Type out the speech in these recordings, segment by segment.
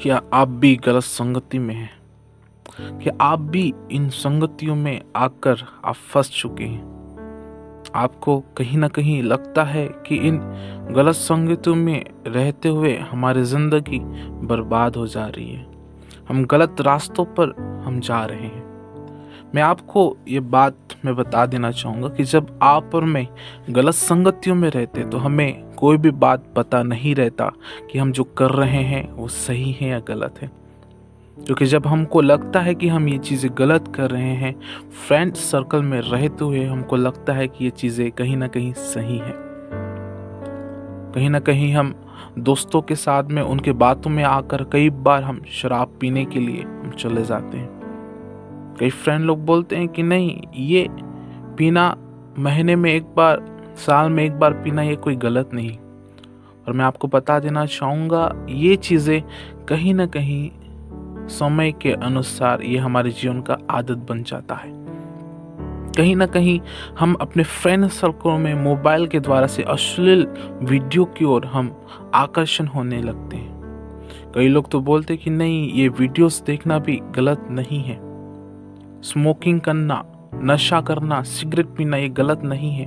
क्या आप भी गलत संगति में हैं? क्या आप भी इन संगतियों में आकर आप फंस चुके हैं? आपको कहीं ना कहीं लगता है कि इन गलत संगतियों में रहते हुए हमारी जिंदगी बर्बाद हो जा रही है, हम गलत रास्तों पर हम जा रहे हैं। मैं आपको ये बात मैं बता देना चाहूँगा कि जब आप और मैं गलत संगतियों में रहते तो हमें कोई भी बात पता नहीं रहता कि हम जो कर रहे हैं वो सही है या गलत है। क्योंकि जब हमको लगता है कि हम ये चीज़ें गलत कर रहे हैं, फ्रेंड सर्कल में रहते हुए हमको लगता है कि ये चीज़ें कहीं ना कहीं सही है। कहीं ना कहीं हम दोस्तों के साथ में उनके बातों में आकर कई बार हम शराब पीने के लिए हम चले जाते हैं। कई फ्रेंड लोग बोलते हैं कि नहीं, ये पीना महीने में एक बार, साल में एक बार पीना ये कोई गलत नहीं। और मैं आपको बता देना चाहूँगा, ये चीज़ें कहीं ना कहीं समय के अनुसार ये हमारे जीवन का आदत बन जाता है। कहीं ना कहीं हम अपने फ्रेंड सर्कल में मोबाइल के द्वारा से अश्लील वीडियो की ओर हम आकर्षण होने लगते हैं। कई लोग तो बोलते हैं कि नहीं, ये वीडियोस देखना भी गलत नहीं है। स्मोकिंग करना, नशा करना, सिगरेट पीना ये गलत नहीं है।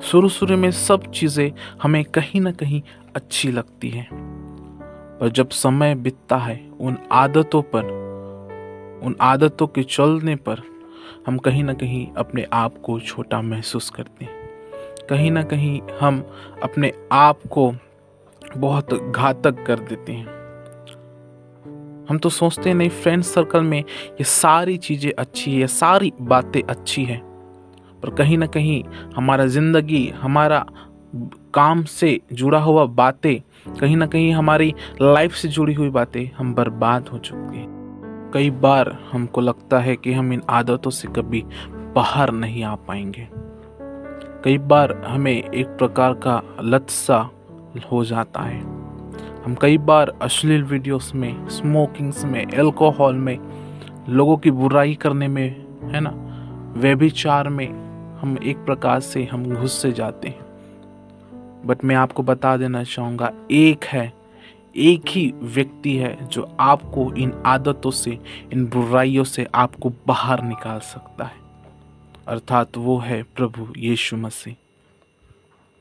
शुरू में सब चीज़ें हमें कहीं ना कहीं अच्छी लगती हैं, पर जब समय बीतता है उन आदतों के चलने पर हम कहीं ना कहीं अपने आप को छोटा महसूस करते हैं। कहीं ना कहीं हम अपने आप को बहुत घातक कर देते हैं। हम तो सोचते हैं नहीं, फ्रेंड सर्कल में ये सारी चीज़ें अच्छी है, ये सारी बातें अच्छी हैं, पर कहीं ना कहीं हमारा ज़िंदगी, हमारा काम से जुड़ा हुआ बातें, कहीं ना कहीं हमारी लाइफ से जुड़ी हुई बातें हम बर्बाद हो चुके हैं। कई बार हमको लगता है कि हम इन आदतों से कभी बाहर नहीं आ पाएंगे। कई बार हमें एक प्रकार का लत सा हो जाता है। हम कई बार अश्लील वीडियोस में, स्मोकिंग्स में, अल्कोहल में, लोगों की बुराई करने में, है ना, व्यभिचार में हम एक प्रकार से हम घुस से जाते हैं। बट मैं आपको बता देना चाहूँगा, एक ही व्यक्ति है जो आपको इन आदतों से, इन बुराइयों से आपको बाहर निकाल सकता है, अर्थात वो है प्रभु यीशु मसीह।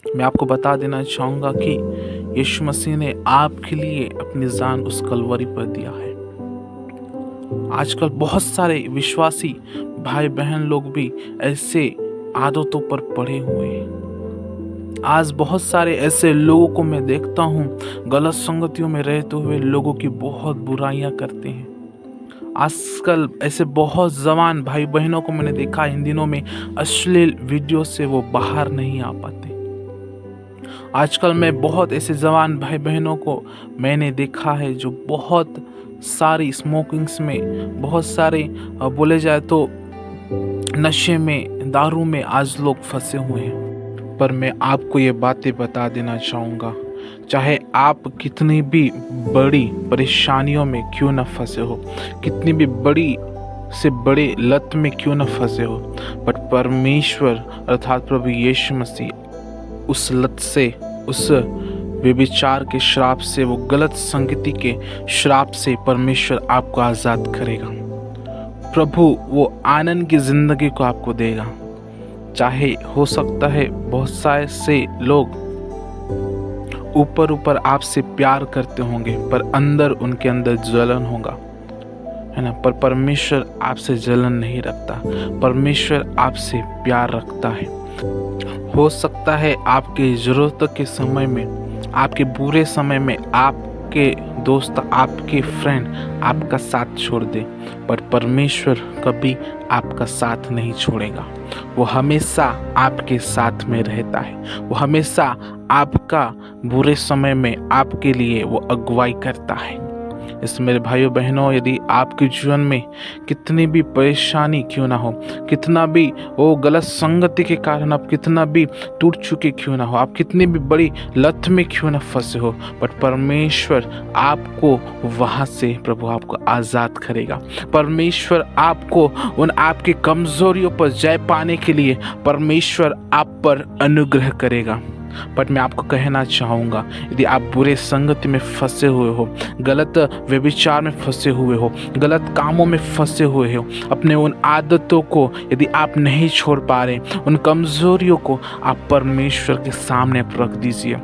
मैं आपको बता देना चाहूँगा कि यीशु मसीह ने आपके लिए अपनी जान उस कलवरी पर दिया है। आजकल बहुत सारे विश्वासी भाई बहन लोग भी ऐसे आदतों पर पड़े हुए हैं। आज बहुत सारे ऐसे लोगों को मैं देखता हूँ, गलत संगतियों में रहते हुए लोगों की बहुत बुराइयां करते हैं। आजकल ऐसे बहुत जवान भाई बहनों को मैंने देखा, इन दिनों में अश्लील वीडियो से वो बाहर नहीं आ पाते। आजकल मैं बहुत ऐसे जवान भाई बहनों को मैंने देखा है जो बहुत सारी स्मोकिंग्स में, बहुत सारे बोले जाए तो नशे में, दारू में आज लोग फंसे हुए हैं। पर मैं आपको ये बातें बता देना चाहूँगा, चाहे आप कितनी भी बड़ी परेशानियों में क्यों न फंसे हो, कितनी भी बड़ी से बड़े लत में क्यों न फंसे हो, बट परमेश्वर अर्थात प्रभु यीशु मसीह उस लत से, उस व्यभिचार के श्राप से, वो गलत संगति के श्राप से परमेश्वर आपको आज़ाद करेगा। प्रभु वो आनंद की ज़िंदगी को आपको देगा। चाहे हो सकता है बहुत सारे से लोग ऊपर आपसे प्यार करते होंगे, पर अंदर उनके अंदर जलन होगा, है ना, पर परमेश्वर आपसे जलन नहीं रखता, परमेश्वर आपसे प्यार रखता है। हो सकता है आपकी ज़रूरत के समय में, आपके बुरे समय में आपके दोस्त, आपके फ्रेंड आपका साथ छोड़ दे, पर परमेश्वर कभी आपका साथ नहीं छोड़ेगा। वो हमेशा आपके साथ में रहता है। वो हमेशा आपका बुरे समय में आपके लिए वो अगुवाई करता है। इस मेरे भाइयों बहनों, यदि आपके जीवन में कितनी भी परेशानी क्यों ना हो, कितना भी वो गलत संगति के कारण आप कितना भी टूट चुके क्यों ना हो, आप कितनी भी बड़ी लत में क्यों ना फंसे हो, बट परमेश्वर आपको वहाँ से प्रभु आपको आज़ाद करेगा। परमेश्वर आपको उन आपकी कमजोरियों पर जय पाने के लिए परमेश्वर आप पर अनुग्रह करेगा। बट मैं आपको कहना चाहूँगा, यदि आप बुरे संगति में फंसे हुए हो, गलत व्यभिचार में फंसे हुए हो, गलत कामों में फंसे हुए हो, अपने उन आदतों को यदि आप नहीं छोड़ पा रहे, उन कमज़ोरियों को आप परमेश्वर के सामने रख दीजिए।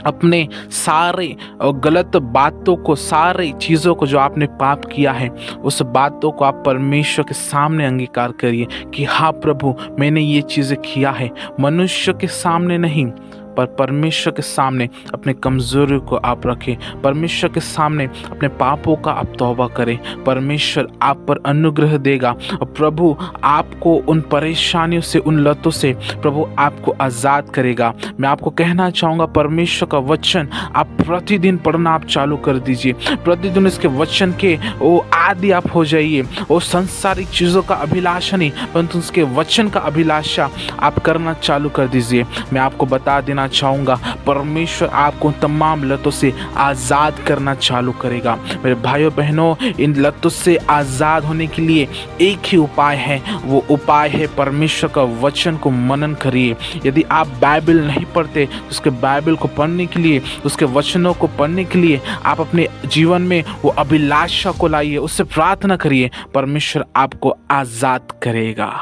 अपने सारे गलत बातों को, सारी चीज़ों को जो आपने पाप किया है, उस बातों को आप परमेश्वर के सामने अंगीकार करिए कि हाँ प्रभु, मैंने ये चीज़ें किया है। मनुष्य के सामने नहीं, पर परमेश्वर के सामने अपने कमज़ोरियों को आप रखें। परमेश्वर के सामने अपने पापों का आप तौबा करें। परमेश्वर आप पर अनुग्रह देगा और प्रभु आपको उन परेशानियों से, उन लतों से प्रभु आपको आज़ाद करेगा। मैं आपको कहना चाहूँगा, परमेश्वर का वचन आप प्रतिदिन पढ़ना आप चालू कर दीजिए। प्रतिदिन इसके वचन के वो आदि आप हो जाइए। वो संसारिक चीज़ों का अभिलाषा नहीं, परंतु उसके वचन का अभिलाषा आप करना चालू कर दीजिए। मैं आपको बता देना चाहूँगा, परमेश्वर आपको तमाम लतों से आज़ाद करना चालू करेगा। मेरे भाइयों बहनों, इन लतों से आज़ाद होने के लिए एक ही उपाय है, वो उपाय है परमेश्वर का वचन को मनन करिए। यदि आप बाइबल नहीं पढ़ते, उसके बाइबल को पढ़ने के लिए, उसके वचनों को पढ़ने के लिए आप अपने जीवन में वो अभिलाषा को लाइए, उससे प्रार्थना करिए। परमेश्वर आपको आज़ाद करेगा,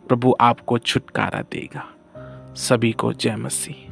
प्रभु आपको छुटकारा देगा। सभी को जय मसीह।